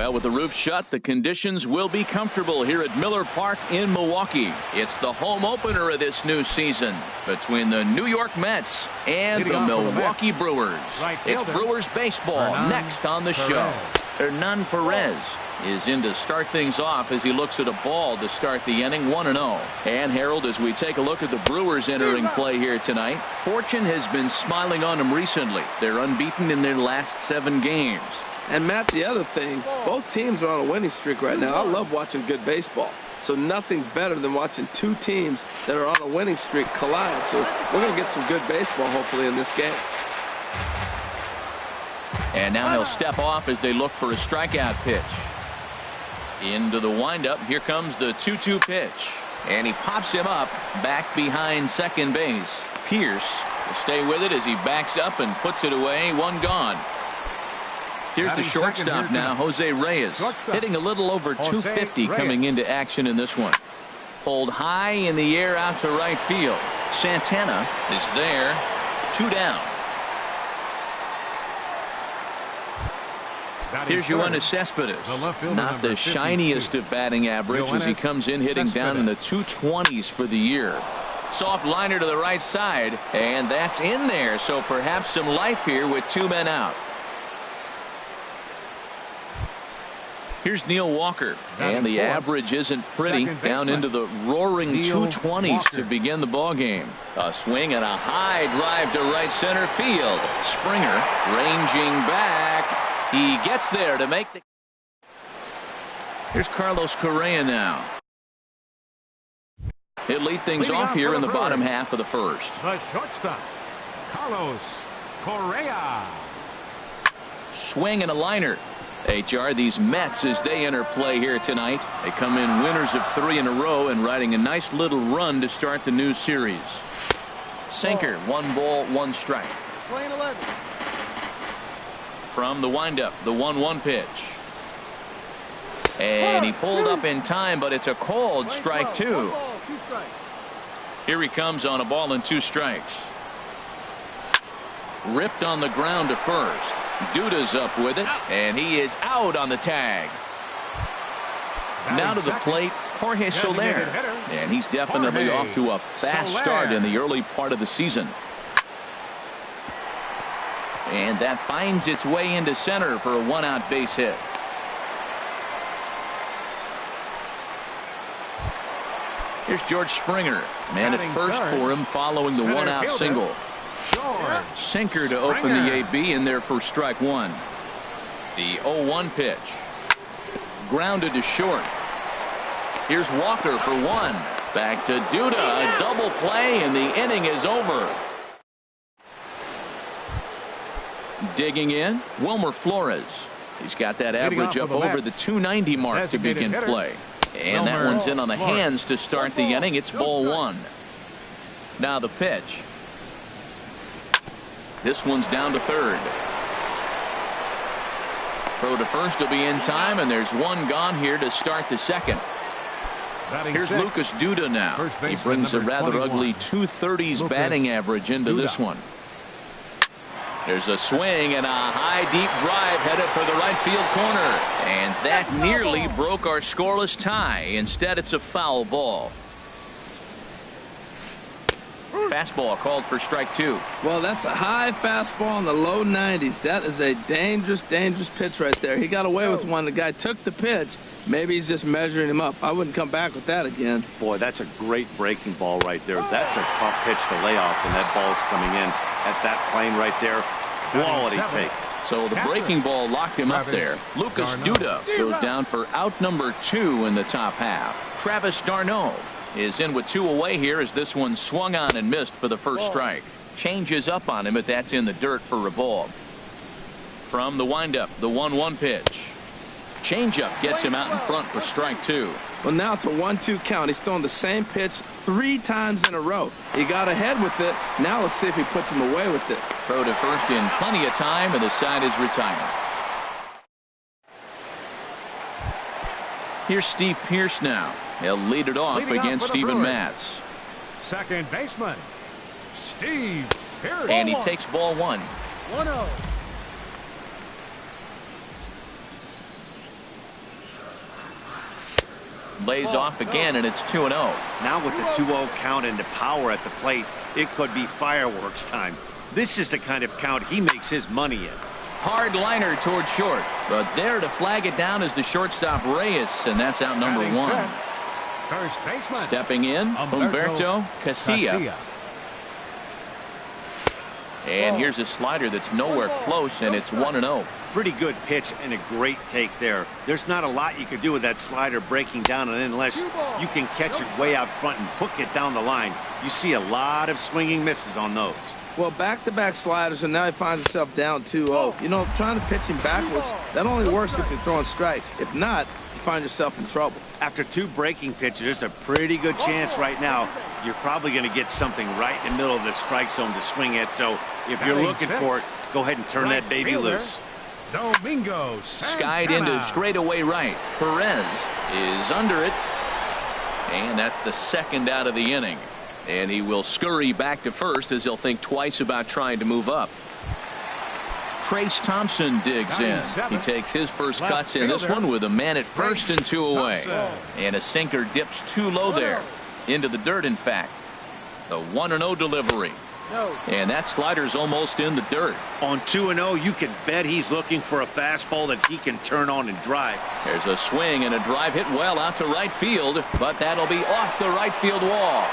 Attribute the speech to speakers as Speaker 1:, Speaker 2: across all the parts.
Speaker 1: Well, with the roof shut, the conditions will be comfortable here at Miller Park in Milwaukee. It's the home opener of this new season between the New York Mets and the Milwaukee Brewers. It's Brewers baseball next on the show. Hernan Perez is in to start things off as he looks at a ball to start the inning, 1-0. And Harold, as we take a look at the Brewers entering play here tonight, fortune has been smiling on them recently. They're unbeaten in their last 7 games.
Speaker 2: And Matt, the other thing, both teams are on a winning streak right now. I love watching good baseball. So nothing's better than watching 2 teams that are on a winning streak collide. So we're going to get some good baseball, hopefully, in this game.
Speaker 1: And now he'll step off as they look for a strikeout pitch. Into the windup. Here comes the 2-2 pitch. And he pops him up back behind second base. Pierce will stay with it as he backs up and puts it away. 1 gone. Here's the shortstop now, Jose Reyes, hitting a little over 250 coming into action in this one. Pulled high in the air out to right field. Santana is there. 2 down. Here's Yoenis Cespedes. Not the shiniest of batting average as he comes in hitting down in the 220s for the year. Soft liner to the right side, and that's in there. So perhaps some life here with 2 men out. Here's Neil Walker, and the average isn't pretty, down into the roaring 220s to begin the ball game. A swing and a high drive to right center field. Springer ranging back. He gets there to make the. Here's Carlos Correa now. He'll lead things off here in the bottom half of the first.
Speaker 3: The shortstop, Carlos Correa.
Speaker 1: Swing and a liner. HR, these Mets, as they enter play here tonight, they come in winners of 3 in a row and riding a nice little run to start the new series. Sinker, 1 ball, 1 strike. From the windup, the 1-1 pitch. And he pulled up in time, but it's a called strike 2. Here he comes on a ball and 2 strikes. Ripped on the ground to first. Duda's up with it, and he is out on the tag. Now to the plate, Jorge Soler, and he's definitely off to a fast start in the early part of the season. And that finds its way into center for a 1-out base hit. Here's George Springer, man at first for him following the 1-out single. Sinker to open the AB in there for strike 1. The 0-1 pitch. Grounded to short. Here's Walker for 1. Back to Duda. A double play and the inning is over. Digging in, Wilmer Flores. He's got that average up over the 290 mark to begin play. And that one's in on the hands to start the inning. It's ball 1. Now the pitch. This one's down to third. Throw to first will be in time, and there's 1 gone here to start the second. Here's Lucas Duda now. He brings a rather ugly 230s batting average into this one. There's a swing and a high deep drive headed for the right field corner. And that nearly broke our scoreless tie. Instead, it's a foul ball. Fastball called for strike 2.
Speaker 2: Well, that's a high fastball in the low 90s. That is a dangerous pitch right there. He got away with one. The guy took the pitch. Maybe he's just measuring him up. I wouldn't come back with that again.
Speaker 4: Boy, that's a great breaking ball right there. That's a tough pitch to lay off when that ball's coming in at that plane right there. Quality take.
Speaker 1: So the breaking ball locked him up there. Lucas Duda goes down for out number 2 in the top half. Travis d'Arnaud is in with 2 away here as this one swung on and missed for the first strike. Changes up on him, but that's in the dirt for a ball. From the windup, the 1-1 pitch. Changeup gets him out in front for strike 2.
Speaker 2: Well, now it's a 1-2 count. He's throwing the same pitch 3 times in a row. He got ahead with it. Now let's see if he puts him away with it.
Speaker 1: Throw to first in plenty of time, and the side is retired. Here's Steve Pierce now. He'll lead it off against Steven Matz.
Speaker 3: Second baseman, Steve Pierce.
Speaker 1: And he takes ball 1.
Speaker 3: 1-0.
Speaker 1: Lays off again, and it's 2-0.
Speaker 4: Now with the 2-0 count and the power at the plate, it could be fireworks time. This is the kind of count he makes his money in.
Speaker 1: Hard liner toward short, but there to flag it down is the shortstop Reyes, and that's out number one.
Speaker 3: First baseman.
Speaker 1: Stepping in, Humberto Casilla. And here's a slider that's nowhere close, and it's 1-0.
Speaker 4: Pretty good pitch and a great take there. There's not a lot you can do with that slider breaking down and in unless you can catch it way out front and hook it down the line. You see a lot of swinging misses on those.
Speaker 2: Well, back-to-back sliders, and now he finds himself down 2-0. You know, trying to pitch him backwards, that only works if you're throwing strikes. If not, you find yourself in trouble.
Speaker 4: After two breaking pitches, there's a pretty good chance right now you're probably going to get something right in the middle of the strike zone to swing at. So if you're looking for it, go ahead and turn that baby loose.
Speaker 3: Domingo
Speaker 1: skied into straightaway right. Perez is under it, and that's the second out of the inning. And he will scurry back to first as he'll think twice about trying to move up. Trace Thompson digs in. He takes his first cuts in this one with a man at first and 2 away. And a sinker dips too low there. Into the dirt, in fact. The 1-0 delivery. And that slider's almost in the dirt.
Speaker 4: On 2-0, you can bet he's looking for a fastball that he can turn on and drive.
Speaker 1: There's a swing and a drive hit well out to right field, but that'll be off the right field wall.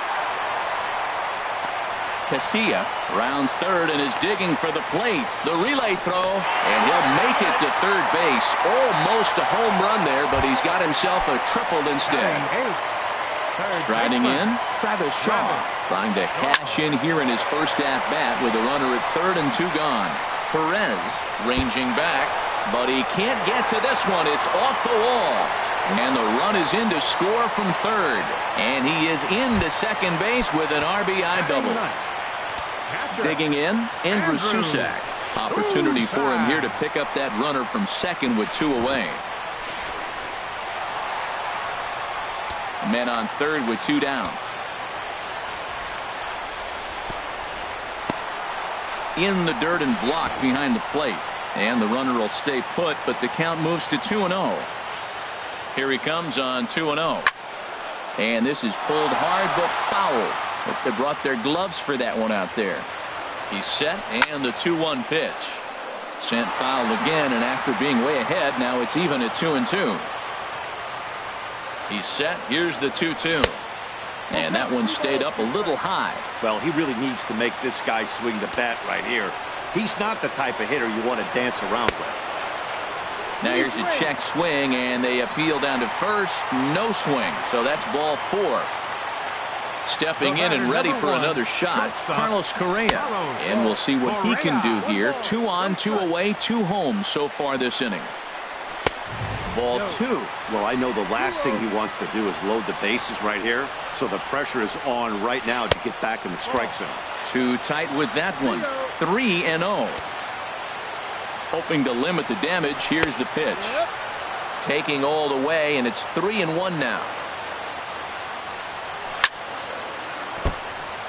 Speaker 1: Casilla rounds third and is digging for the plate. The relay throw, and he'll make it to third base. Almost a home run there, but he's got himself a triple instead. Striding in, Travis Shaw, trying to cash in here in his first at-bat with a runner at third and 2 gone. Perez ranging back, but he can't get to this one. It's off the wall. And the run is in to score from third. And he is into second base with an RBI double. Digging in, Andrew Susac. Opportunity for him here to pick up that runner from second with 2 away. Men on third with 2 down. In the dirt and blocked behind the plate. And the runner will stay put, but the count moves to 2-0. Here he comes on 2-0. And this is pulled hard but foul. But they brought their gloves for that one out there. He's set, and the 2-1 pitch. Sent foul again, and after being way ahead, now it's even at 2-2. He's set. Here's the 2-2. And that one stayed up a little high.
Speaker 4: Well, he really needs to make this guy swing the bat right here. He's not the type of hitter you want to dance around with.
Speaker 1: Now here's a check swing, and they appeal down to first. No swing, so that's ball 4. Stepping in and ready for another shot, Carlos Correa. And we'll see what he can do here. 2 on, 2 away, 2 home so far this inning. Ball 2.
Speaker 4: Well, I know the last thing he wants to do is load the bases right here. So the pressure is on right now to get back in the strike zone.
Speaker 1: Too tight with that one. 3-0. Hoping to limit the damage. Here's the pitch. Taking all the way, and it's 3-1 now.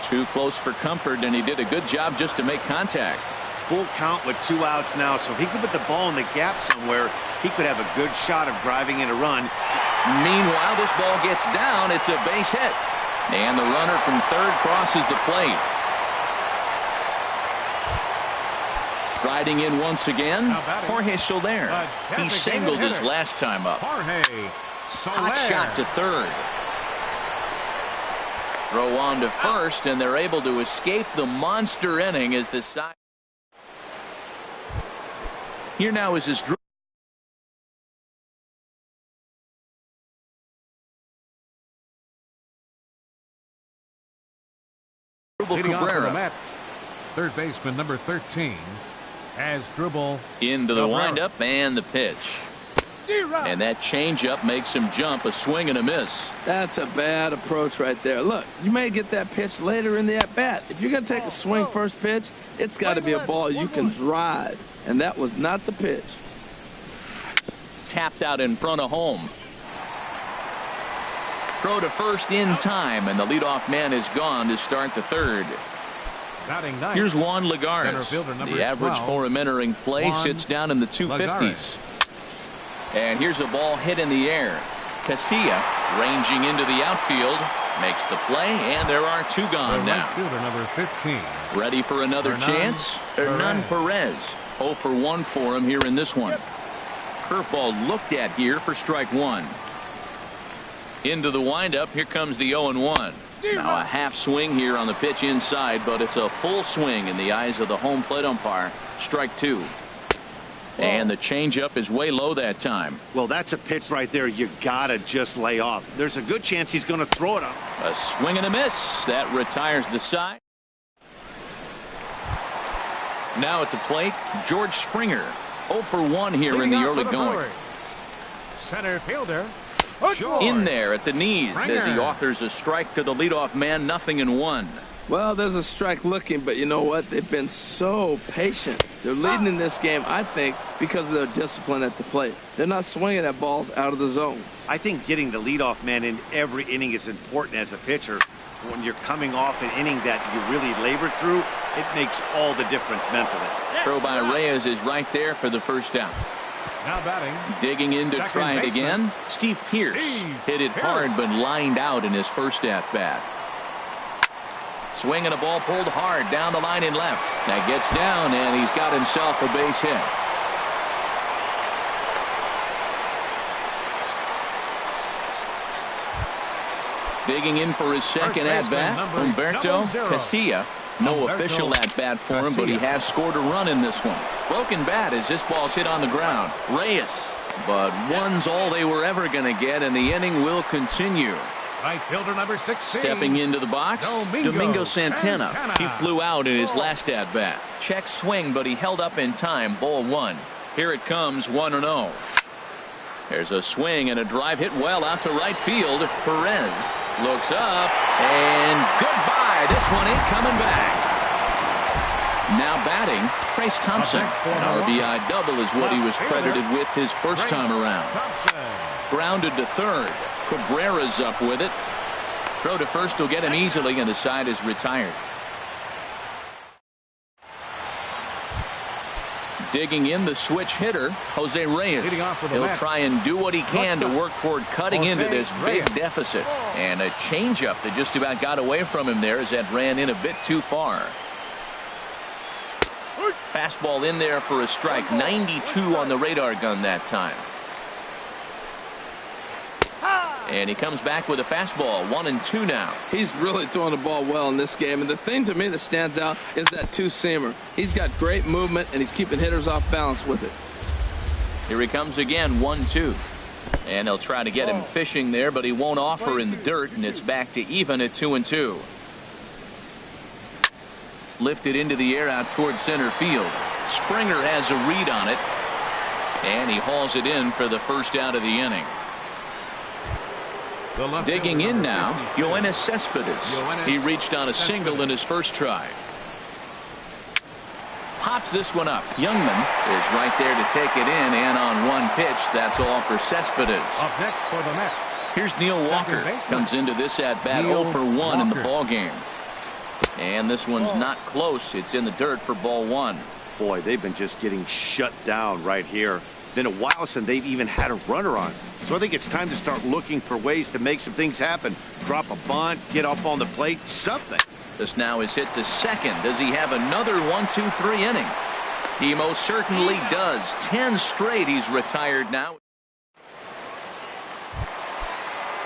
Speaker 1: Too close for comfort, and he did a good job just to make contact.
Speaker 4: Full count with 2 outs now, so if he could put the ball in the gap somewhere, he could have a good shot of driving in a run.
Speaker 1: Meanwhile, this ball gets down. It's a base hit. And the runner from third crosses the plate. Riding in once again, Jorge Soler. He singled his last time up. Hot shot to third. Throw on to first, and they're able to escape the monster inning as the side. Here now is his Cabrera.
Speaker 3: Third baseman number 13 has dribble
Speaker 1: into the windup and the pitch. And that changeup makes him jump. A swing and a miss.
Speaker 2: That's a bad approach right there. Look, you may get that pitch later in the at-bat. If you're going to take a swing first pitch, it's got to be a ball you can drive. And that was not the pitch.
Speaker 1: Tapped out in front of home. Throw to first in time, and the leadoff man is gone to start the third. Here's Juan Lagares. The average for him entering play sits down in the 250s. And here's a ball hit in the air. Casilla ranging into the outfield. Makes the play, and there are two gone now.
Speaker 3: Right fielder, number 15.
Speaker 1: Ready for another chance? Hernan Perez. 0 for 1 for him here in this one. Curveball looked at here for strike one. Into the windup. Here comes the 0-1. Now a half swing here on the pitch inside, but it's a full swing in the eyes of the home plate umpire. Strike two. And the changeup is way low that time.
Speaker 4: Well, that's a pitch right there you gotta just lay off. There's a good chance he's going to throw it up.
Speaker 1: A swing and a miss. That retires the side. Now at the plate, George Springer. 0 for 1 here in the early going.
Speaker 3: Center fielder.
Speaker 1: In there at the knees as he offers a strike to the leadoff man. 0-1.
Speaker 2: Well, there's a strike looking, but you know what? They've been so patient. They're leading in this game, I think, because of their discipline at the plate. They're not swinging at balls out of the zone.
Speaker 4: I think getting the leadoff man in every inning is important as a pitcher. When you're coming off an inning that you really labored through, it makes all the difference mentally.
Speaker 1: Throw by Reyes is right there for the first out.
Speaker 3: Now batting.
Speaker 1: Digging in to try it again. Steve Pearce hit it hard but lined out in his first at bat. Swinging a ball pulled hard down the line in left. That gets down, and he's got himself a base hit. Digging in for his second at-bat, Humberto Casilla. No official at-bat for him, but he has scored a run in this one. Broken bat as this ball's hit on the ground. Reyes, but one's all they were ever going to get, and the inning will continue.
Speaker 3: Right fielder number 16.
Speaker 1: Stepping into the box, Domingo Santana. He flew out in his last at-bat. Check swing, but he held up in time. Ball one. Here it comes, 1-0. There's a swing and a drive hit well out to right field. Perez looks up, and goodbye. This one ain't coming back. Now batting, Trace Thompson. An RBI double is what he was credited with his first time around. Grounded to third. Cabrera's up with it. Throw to first will get him easily, and the side is retired. Digging in the switch hitter, Jose Reyes. He'll try and do what he can to work toward cutting into this big deficit. And a changeup that just about got away from him there as that ran in a bit too far. Fastball in there for a strike. 92 on the radar gun that time. And he comes back with a fastball. 1-2 now.
Speaker 2: He's really throwing the ball well in this game. And the thing to me that stands out is that two-seamer. He's got great movement, and he's keeping hitters off balance with it.
Speaker 1: Here he comes again, 1-2. And they'll try to get him fishing there, but he won't offer in the dirt, and it's back to even at 2-2. Lifted into the air out towards center field. Springer has a read on it, and he hauls it in for the first out of the inning. Digging in now, Yoenis Cespedes. He reached on a single in his first try. Pops this one up. Youngman is right there to take it in, and on one pitch, that's all for Cespedes.
Speaker 3: Up next for the Mets.
Speaker 1: Here's Neil Walker. Comes into this at-bat 0 for 1 in the ball game. And this one's not close. It's in the dirt for ball one.
Speaker 4: Boy, they've been just getting shut down right here. Been a while since they've even had a runner on. So I think it's time to start looking for ways to make some things happen. Drop a bunt, get up on the plate, something.
Speaker 1: This now is hit to second. Does he have another 1-2-3 inning? He most certainly does. 10 straight. He's retired now.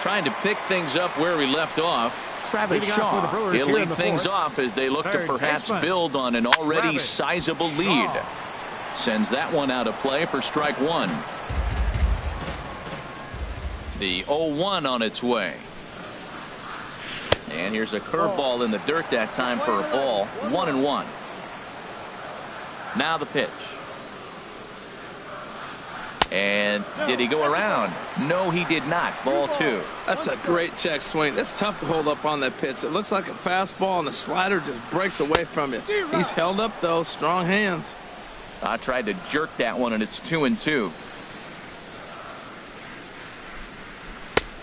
Speaker 1: Trying to pick things up where we left off. Travis Shaw. He'll lead things off as they look to perhaps build on an already sizable lead. Sends that one out of play for strike one. The 0-1 on its way. And here's a curveball in the dirt that time for a ball. 1-1. Now the pitch. And did he go around? No, he did not. Ball two.
Speaker 2: That's a great check swing. That's tough to hold up on that pitch. It looks like a fastball, and the slider just breaks away from you. He's held up, though. Strong hands.
Speaker 1: I tried to jerk that one, and it's 2-2.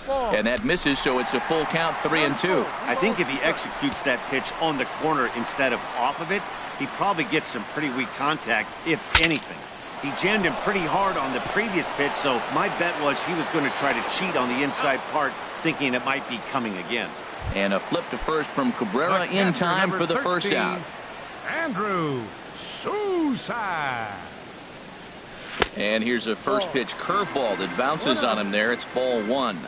Speaker 1: And that misses, so it's a full count, 3-2.
Speaker 4: I think if he executes that pitch on the corner instead of off of it, he probably gets some pretty weak contact, if anything. He jammed him pretty hard on the previous pitch, so my bet was he was going to try to cheat on the inside part, thinking it might be coming again.
Speaker 1: And a flip to first from Cabrera in time for the first out.
Speaker 3: Andrew Sousa.
Speaker 1: And here's a first pitch curveball that bounces on him there. It's ball one.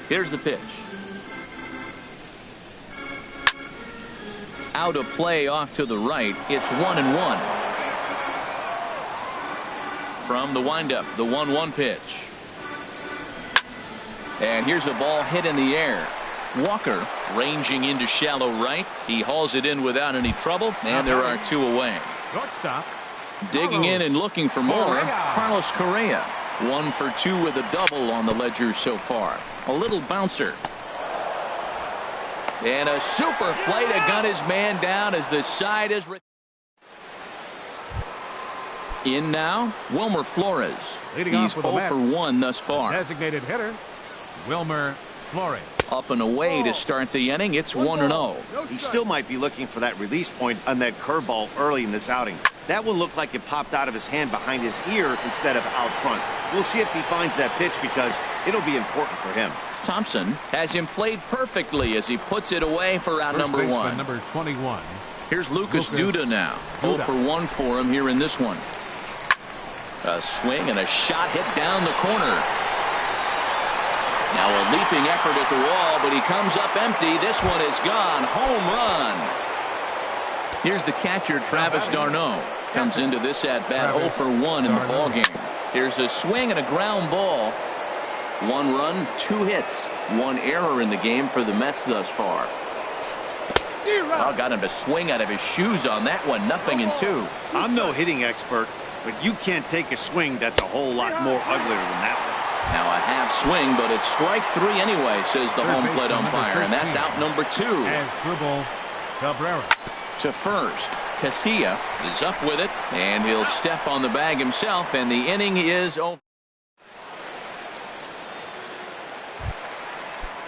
Speaker 1: Here's the pitch. Out of play off to the right. It's 1-1. From the windup, the 1-1 pitch. And here's a ball hit in the air. Walker ranging into shallow right. He hauls it in without any trouble, and there are two away.
Speaker 3: Shortstop.
Speaker 1: Digging in and looking for more, Carlos Correa. 1 for 2 with a double on the ledger so far. A little bouncer. And a super play to gun his man down as the side is in now. Wilmer Flores. He's 0 for 1 thus far.
Speaker 3: Designated hitter Wilmer Flores.
Speaker 1: Up and away to start the inning. It's 1-0.
Speaker 4: He still might be looking for that release point on that curveball early in this outing. That one looked like it popped out of his hand behind his ear instead of out front. We'll see if he finds that pitch because it'll be important for him.
Speaker 1: Thompson has him played perfectly as he puts it away for out number 1.
Speaker 3: Number 21.
Speaker 1: Here's Lucas Duda now. 0 for 1 for him here in this one. A swing and a shot hit down the corner. Now a leaping effort at the wall, but he comes up empty. This one is gone. Home run. Here's the catcher, Travis d'Arnaud. Comes into this at bat 0 for 1 in the ball game. Here's a swing and a ground ball. 1 run, 2 hits, 1 error in the game for the Mets thus far. Oh, got him to swing out of his shoes on that one. 0-2.
Speaker 4: I'm no hitting expert, but you can't take a swing that's a whole lot more uglier than that one.
Speaker 1: Now a half swing, but it's strike 3 anyway, says the home plate umpire, and that's out number 2.
Speaker 3: And dribble Cabrera.
Speaker 1: To first, Casilla is up with it, and he'll step on the bag himself, and the inning is over.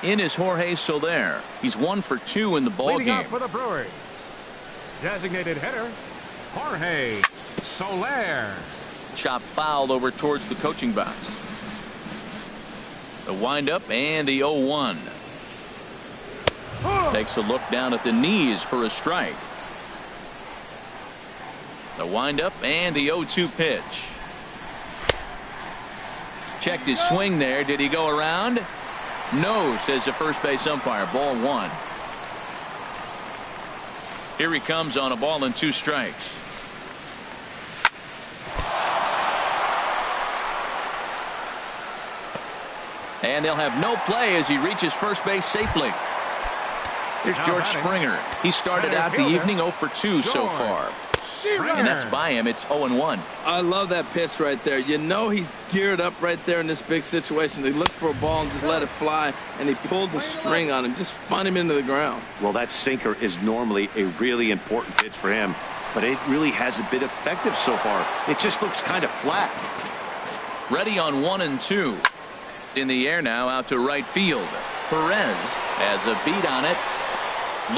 Speaker 1: In is Jorge Soler. He's 1 for 2 in the ball
Speaker 3: Leading
Speaker 1: game.
Speaker 3: off for the Brewers. Designated hitter Jorge Soler.
Speaker 1: Chop foul over towards the coaching box. The windup and the 0-1. Takes a look down at the knees for a strike. The windup and the 0-2 pitch. Checked his swing there. Did he go around? No, says the first base umpire. Ball 1. Here he comes on a ball and 2 strikes. And they'll have no play as he reaches first base safely. Here's George Springer. He started out the evening 0 for 2 so far. And that's by him. It's 0-1.
Speaker 2: I love that pitch right there. You know he's geared up right there in this big situation. They look for a ball and just let it fly, and he pulled the string on him. Just spun him into the ground.
Speaker 4: Well, that sinker is normally a really important pitch for him, but it really hasn't been effective so far. It just looks kind of flat.
Speaker 1: Ready on 1 and 2. In the air now out to right field. Perez has a beat on it.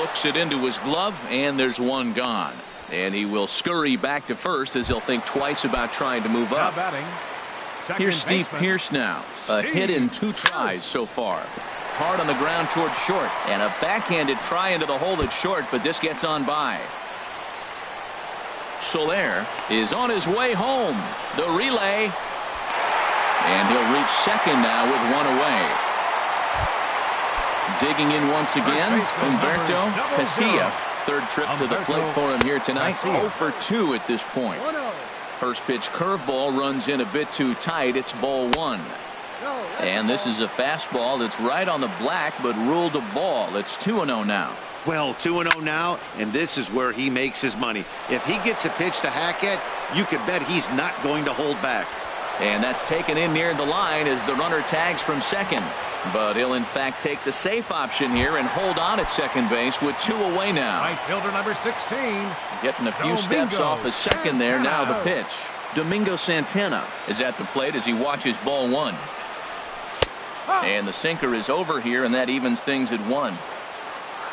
Speaker 1: Looks it into his glove, and there's 1 gone. And he will scurry back to first as he'll think twice about trying to move up. Here's Steve Pearce now. A hit in 2 tries so far. Hard on the ground towards short. And a backhanded try into the hole at short, but this gets on by. Soler is on his way home. The relay. And he'll reach second now with 1 away. Digging in once again, Humberto Casilla. 3rd trip to the plate for him here tonight. 0 for 2 at this point. First pitch curveball runs in a bit too tight. It's ball 1. And this is a fastball that's right on the black but ruled a ball. It's 2-0 now.
Speaker 4: Well, 2-0 now, and this is where he makes his money. If he gets a pitch to hack at, you can bet he's not going to hold back.
Speaker 1: And that's taken in near the line as the runner tags from second. But he'll in fact take the safe option here and hold on at second base with 2 away now.
Speaker 3: Right fielder number 16.
Speaker 1: Getting a few steps off the second there. Now the pitch. Domingo Santana is at the plate as he watches ball 1. And the sinker is over here, and that evens things at 1.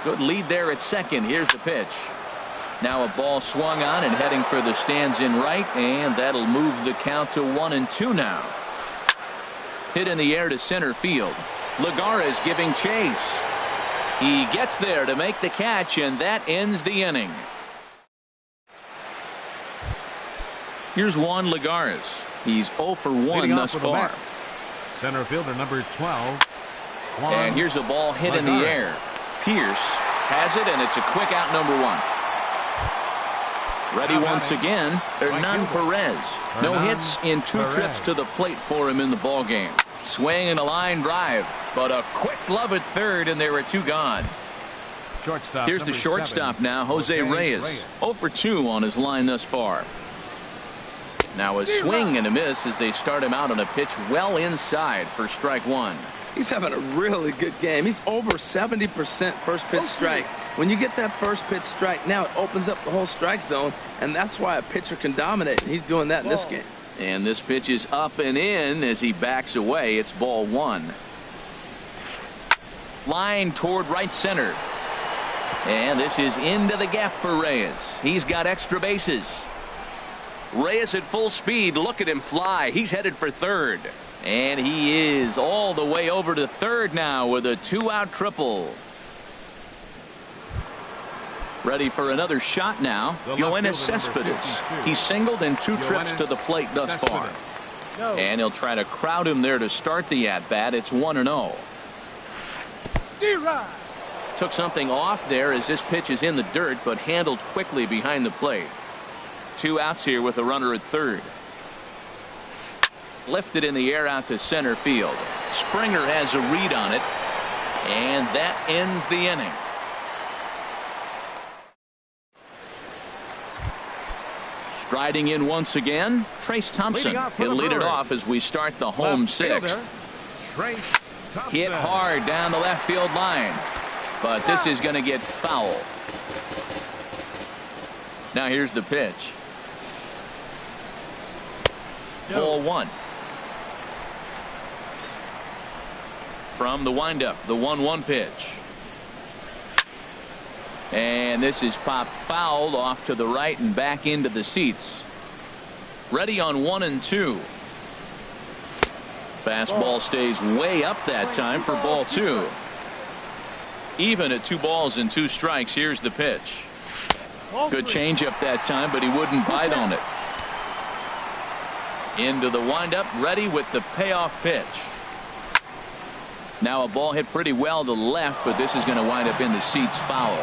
Speaker 1: Good lead there at second. Here's the pitch. Now a ball swung on and heading for the stands in right, and that'll move the count to 1-2 now. Hit in the air to center field. Lagares giving chase. He gets there to make the catch, and that ends the inning. Here's Juan Lagares. He's 0 for 1 thus far.
Speaker 3: Center fielder number 12.
Speaker 1: And here's a ball hit in the air. Pierce has it, and it's a quick out, number 1. Ready once again, Hernan Perez. No hits in 2 trips to the plate for him in the ball game. Swing and a line drive, but a quick glove at third, and there were 2 gone. Here's the shortstop now, Jose Reyes. 0 for 2 on his line thus far. Now a swing and a miss as they start him out on a pitch well inside for strike 1.
Speaker 2: He's having a really good game. He's over 70% first pitch strike. When you get that first pitch strike, now it opens up the whole strike zone, and that's why a pitcher can dominate. And he's doing that in this game.
Speaker 1: And this pitch is up and in as he backs away. It's ball 1. Line toward right center. And this is into the gap for Reyes. He's got extra bases. Reyes at full speed. Look at him fly. He's headed for third. And he is all the way over to third now with a 2-out triple. Ready for another shot now. Yoenis Cespedes. He's singled in 2 trips to the plate thus far. And he'll try to crowd him there to start the at-bat. It's 1-0. Took something off there as this pitch is in the dirt, but handled quickly behind the plate. 2 outs here with a runner at third. Lifted in the air out to center field. Springer has a read on it, and that ends the inning. Striding in once again, Trace Thompson. He'll lead it off as we start the home 6th. Hit hard down the left field line, but this is going to get foul. Now here's the pitch. Ball 1. From the windup, the 1-1 pitch. And this is popped fouled off to the right and back into the seats. Ready on 1-2. Fastball stays way up that time for ball 2. Even at 2 balls and 2 strikes. Here's the pitch. Good changeup that time, but he wouldn't bite on it. Into the windup, ready with the payoff pitch. Now a ball hit pretty well to the left, but this is going to wind up in the seats foul.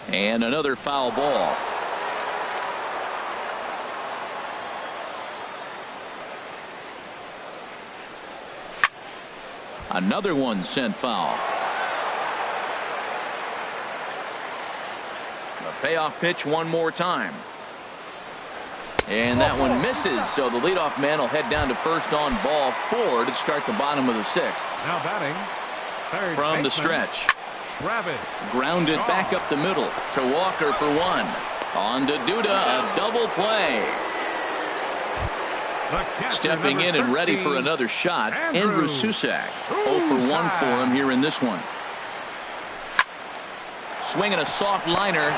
Speaker 1: And another foul ball. Another one sent foul. The payoff pitch one more time. And that one misses, so the leadoff man will head down to first on ball 4 to start the bottom of the 6th.
Speaker 3: Now batting, third
Speaker 1: from the
Speaker 3: baseman,
Speaker 1: stretch.
Speaker 3: Travis.
Speaker 1: Grounded back up the middle to Walker for 1. On to Duda, a double play. Stepping in and ready for another shot, Andrew Susac. 0 for 1 for him here in this one. Swinging a soft liner.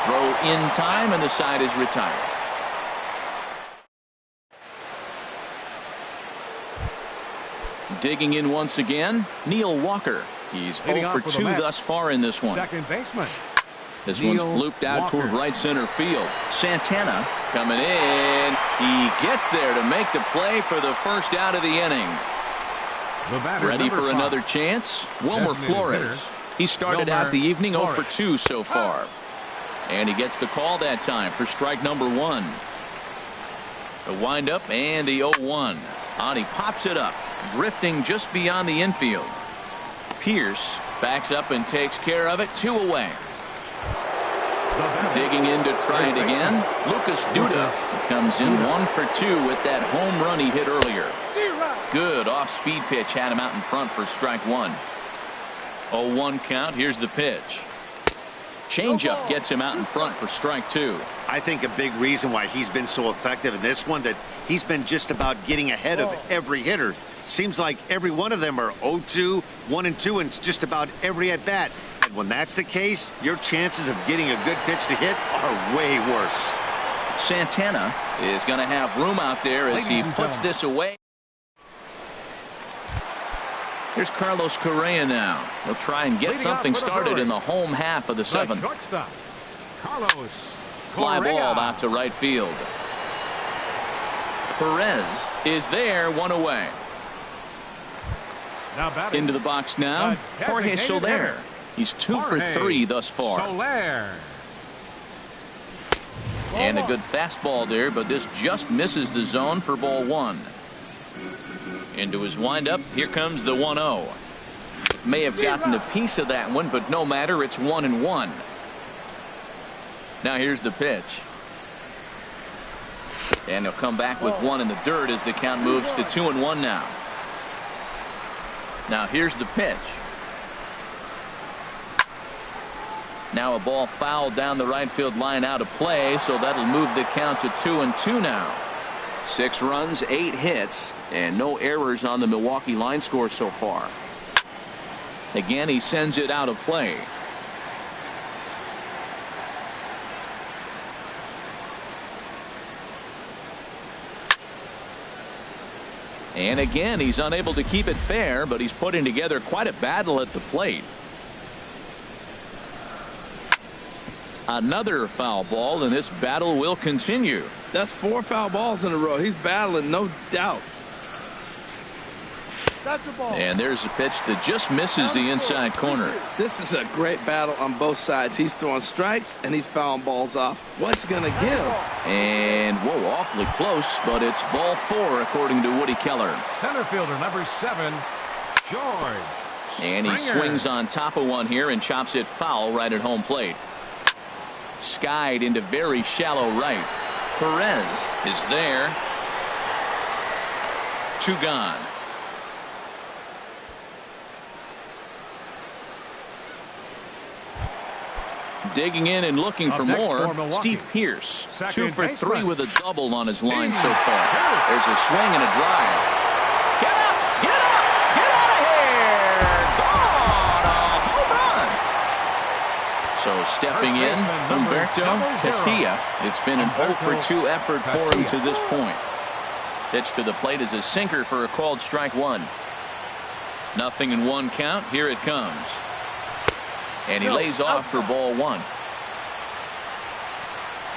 Speaker 1: Throw in time, and the side is retired. Digging in once again, Neil Walker. He's 0 for 2 thus far in this one.
Speaker 3: Second baseman.
Speaker 1: This one's looped out toward right center field. Santana coming in. He gets there to make the play for the first out of the inning. Ready for another chance? Wilmer Flores. He started out the evening 0 for 2 so far. And he gets the call that time for strike number 1. The windup and the 0-1. And he pops it up, drifting just beyond the infield. Pierce backs up and takes care of it. 2 away. Digging in to try it again. Lucas Duda comes in 1 for 2 with that home run he hit earlier. Good off-speed pitch had him out in front for strike 1. 0-1 count. Here's the pitch. Changeup gets him out in front for strike 2.
Speaker 4: I think a big reason why he's been so effective in this one that he's been just about getting ahead of every hitter. Seems like every one of them are 0-2, 1-2, and just about every at-bat. And when that's the case, your chances of getting a good pitch to hit are way worse.
Speaker 1: Santana is going to have room out there as he puts this away. Here's Carlos Correa now. He'll try and get something started in the home half of the seventh.
Speaker 3: Carlos
Speaker 1: Fly ball out to right field. Perez is there, one away. Into the box now, Jorge Soler. He's 2 for 3 thus far.
Speaker 3: Soler.
Speaker 1: And a good fastball there, but this just misses the zone for ball 1. Into his windup, here comes the 1-0. May have gotten a piece of that one, but no matter, it's 1-1. Now here's the pitch. And he'll come back with one in the dirt as the count moves to 2-1 now. Now here's the pitch. Now a ball fouled down the right field line out of play, so that'll move the count to 2-2 now. 6 runs, 8 hits, and no errors on the Milwaukee line score so far. Again, he sends it out of play. And again, he's unable to keep it fair, but he's putting together quite a battle at the plate. Another foul ball, and this battle will continue.
Speaker 2: That's 4 foul balls in a row. He's battling, no doubt.
Speaker 5: That's a ball.
Speaker 1: And there's a pitch that just misses the inside corner.
Speaker 2: This is a great battle on both sides. He's throwing strikes and he's fouling balls off. What's going to give?
Speaker 1: And whoa, awfully close, but it's ball 4 according to Woody Keller.
Speaker 3: Center fielder number 7, George.
Speaker 1: And he swings on top of one here and chops it foul right at home plate. Skied into very shallow right. Perez is there. 2 gone. Digging in and looking for more, Steve Pearce. 2 for 3 with a double on his line so far. There's a swing and a drive. Get up! Get up! Get out of here! Gone! A home run! So stepping in, Humberto Casilla. It's been an 0 for 2 effort for him to this point. Pitch to the plate is a sinker for a called strike 1. 0-1 count. Here it comes. And he lays off for ball 1.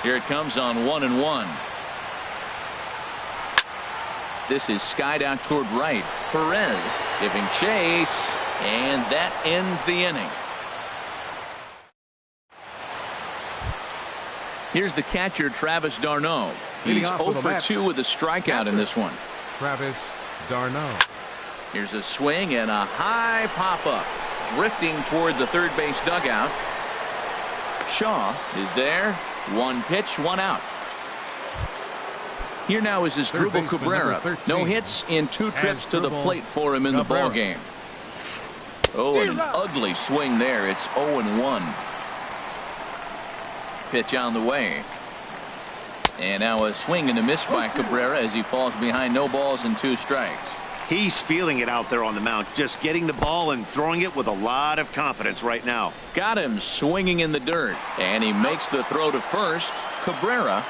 Speaker 1: Here it comes on 1-1. This is skied out toward right. Perez giving chase, and that ends the inning. Here's the catcher, Travis d'Arnaud. He's 0 for 2 with a strikeout in this one.
Speaker 3: Travis d'Arnaud.
Speaker 1: Here's a swing and a high pop-up. Drifting toward the third base dugout. Shaw is there. 1 pitch, 1 out. Here now is Asdrubal Cabrera. No hits in 2 trips to the plate for him in the ball game. Oh, and an ugly swing there. It's 0-1. Pitch on the way. And now a swing and a miss by Cabrera as he falls behind, no balls and 2 strikes.
Speaker 4: He's feeling it out there on the mound, just getting the ball and throwing it with a lot of confidence right now.
Speaker 1: Got him swinging in the dirt, and he makes the throw to first. Cabrera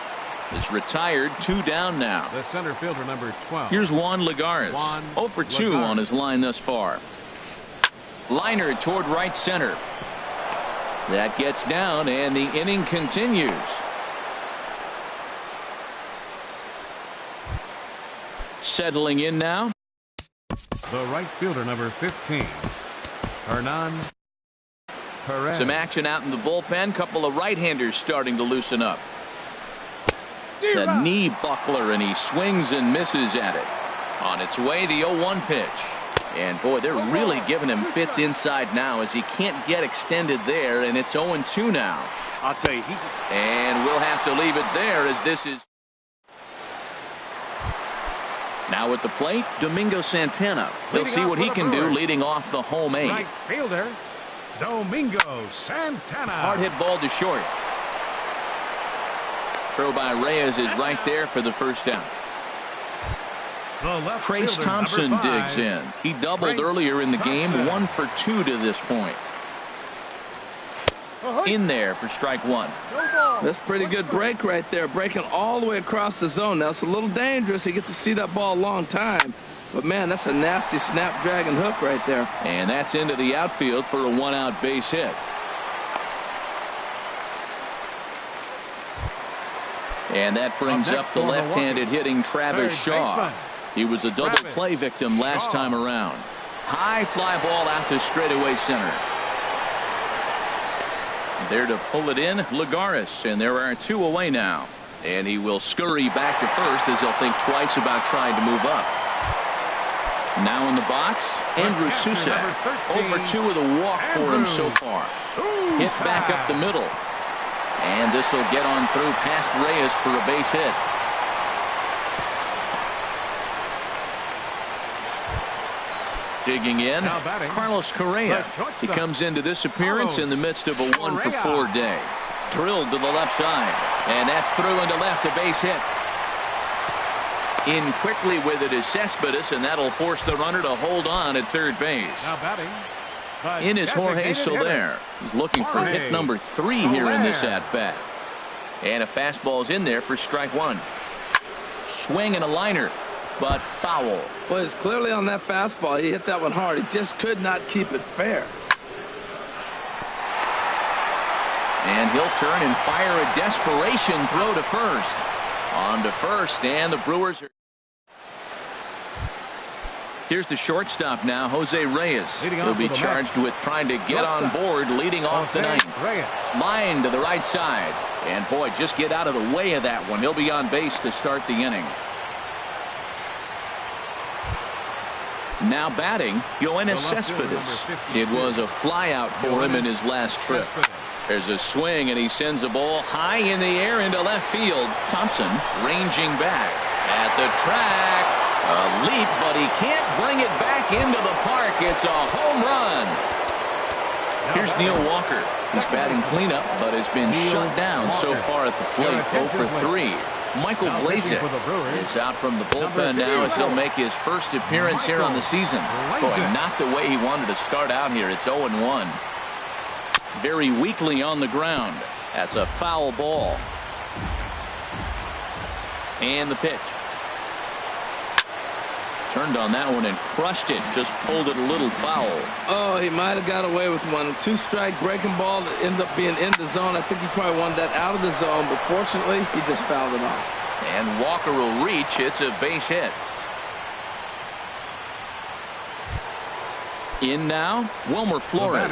Speaker 1: is retired, 2 down now.
Speaker 3: The center fielder number 12.
Speaker 1: Here's Juan Lagares. 0 for 2 on his line thus far. Liner toward right center. That gets down, and the inning continues. Settling in now.
Speaker 3: The right fielder number 15, Hernan Perez.
Speaker 1: Some action out in the bullpen. Couple of right-handers starting to loosen up. The knee buckler, and he swings and misses at it. On its way, the 0-1 pitch. And boy, they're really giving him fits inside now as he can't get extended there, and it's 0-2 now.
Speaker 4: I'll tell you,
Speaker 1: and we'll have to leave it there as this is. Now at the plate, Domingo Santana. They'll see what he can do leading off the home 8.
Speaker 3: Right fielder, Domingo Santana.
Speaker 1: Hard hit ball to short. Throw by Reyes is right there for the first down. Trace Thompson digs in. He doubled earlier in the game, 1 for 2 to this point. In there for strike one.
Speaker 2: That's pretty good break right there, breaking all the way across the zone. Now, it's a little dangerous. He gets to see that ball a long time. But, man, that's a nasty snapdragon hook right there.
Speaker 1: And that's into the outfield for a one-out base hit. And that brings up the left-handed hitting Travis Shaw. He was a double play victim last time around. High fly ball out to straightaway center. There to pull it in, Lagares, and there are 2 away now. And he will scurry back to first as he'll think twice about trying to move up. Now in the box, Andrew Sousa. Over 2 with a walk for him so far. Hit back up the middle. And this will get on through past Reyes for a base hit. Digging in, Carlos Correa. He comes into this appearance in the midst of a 1 for 4 day. Drilled to the left side. And that's through into left, a base hit. In quickly with it is Cespedes, and that'll force the runner to hold on at third base. In is Jorge Soler. He's looking for hit number 3 here in this at-bat. And a fastball's in there for strike one. Swing and a liner, but foul.
Speaker 2: Well, it's clearly on that fastball. He hit that one hard. He just could not keep it fair.
Speaker 1: And he'll turn and fire a desperation throw to first. On to first, and the Brewers are... Here's the shortstop now, Jose Reyes. He'll be charged with trying to get on board, leading off the ninth. Line to the right side. And, boy, just get out of the way of that one. He'll be on base to start the inning. Now batting, Yoenis Cespedes. It was a flyout for him in his last trip. There's a swing, and he sends a ball high in the air into left field. Thompson ranging back at the track. A leap, but he can't bring it back into the park. It's a home run. Here's Neil Walker. He's batting cleanup, but has been shut down so far at the plate. 0 for 3. Michael Blazek is out from the bullpen now as he'll make his first appearance here on the season. Boy, not the way he wanted to start out here. It's 0-1. Very weakly on the ground. That's a foul ball. And the pitch. Turned on that one and crushed it. Just pulled it a little foul.
Speaker 2: Oh, he might have got away with one. 2-strike breaking ball that ended up being in the zone. I think he probably wanted that out of the zone, but fortunately, he just fouled it off.
Speaker 1: And Walker will reach. It's a base hit. In now, Wilmer Flores.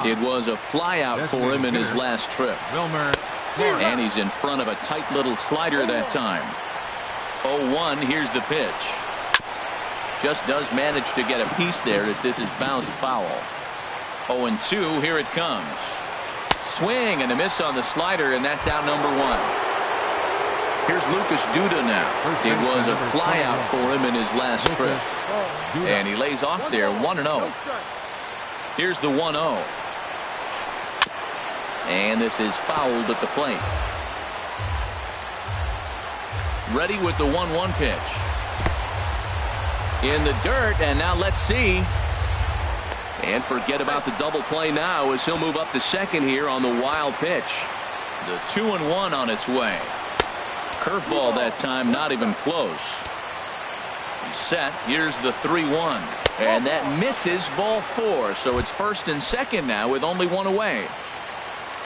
Speaker 1: It was a flyout for him in his last trip. And he's in front of a tight little slider that time. 0-1, here's the pitch. Just does manage to get a piece there as this is bounced foul. 0-2, here it comes. Swing and a miss on the slider, and that's out number 1. Here's Lucas Duda now. It was a flyout for him in his last trip. And he lays off there, 1-0. Here's the 1-0. And this is fouled at the plate. Ready with the 1-1 pitch. In the dirt, and now let's see. And forget about the double play now as he'll move up to second here on the wild pitch. The 2-1 on its way. Curveball that time, not even close. He's set. Here's the 3-1. And that misses, ball 4. So it's first and second now with only 1 away.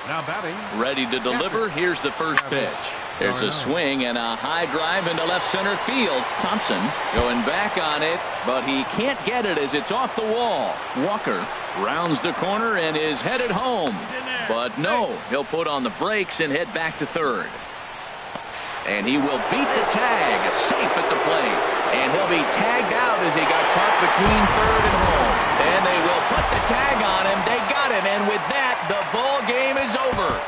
Speaker 3: Now batting.
Speaker 1: Ready to deliver. Here's the first pitch. There's a swing and a high drive into left center field. Thompson going back on it, but he can't get it as it's off the wall. Walker rounds the corner and is headed home. But no, he'll put on the brakes and head back to third. And he will beat the tag, safe at the plate. And he'll be tagged out as he got caught between third and home. And they will put the tag on him. They got him, and with that, the ball game is over.